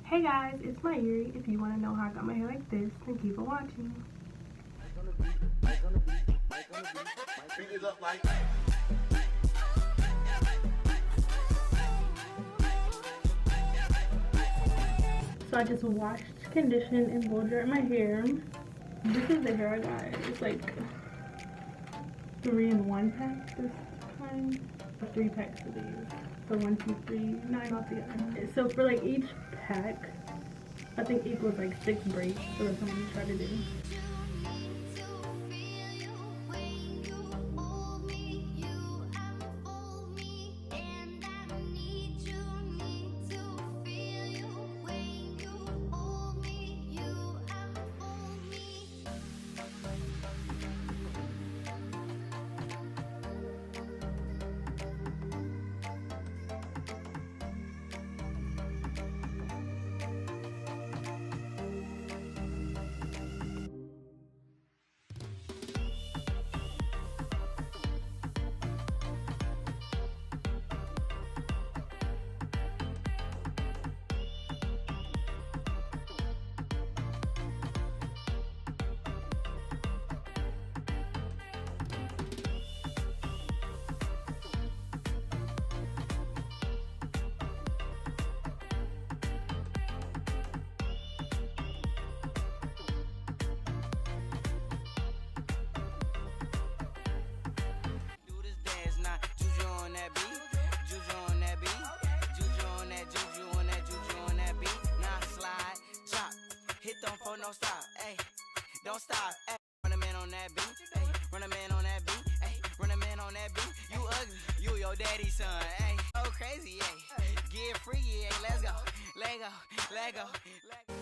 Hey guys, it's my Yuri. If you want to know how I got my hair like this, then keep on watching. So I just washed, conditioned, and blow dried my hair. This is the hair I got. It's like 3-in-1 pack this time. 3 packs of these. So 1, 2, 3, 9 altogether. So for like each pack, I think equals like 6 braids. So that's what I'm gonna try to do. Don't stop, ayy, don't stop, ayy. Run a man on that beat, ayy. Run a man on that beat, ayy. Run a man on that beat. You ugly, you your daddy's son, ayy. Oh crazy, ayy. Get free, ayy. Let's go, let go, let go, let go.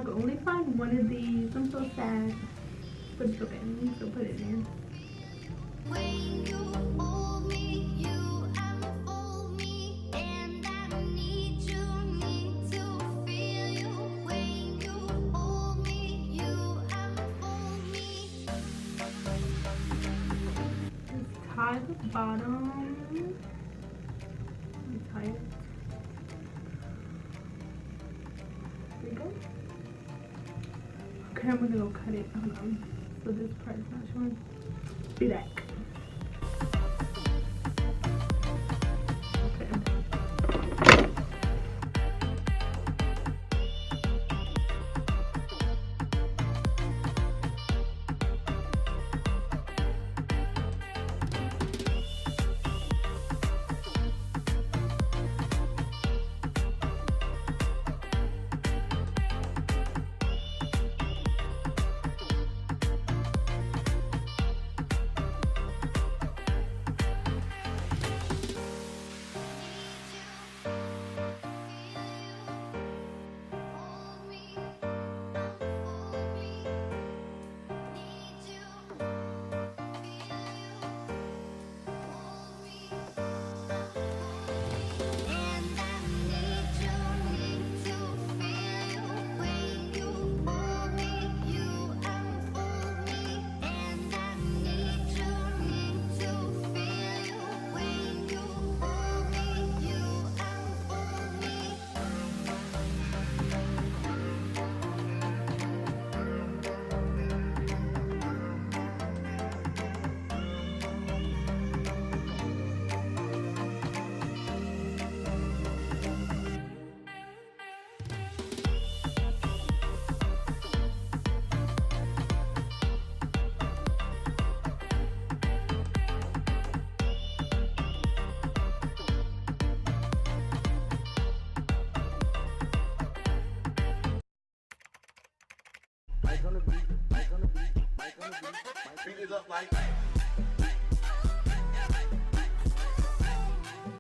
I could only find one of these. I'm so sad. But it's okay. So put it in. When you hold me, you unfold me, and I need to feel you. When you hold me, you unfold me. Just tie the bottom. And tie it. There we go. Okay, I'm gonna go cut it. Hold on. So this part is not showing. Be back. Beat it up like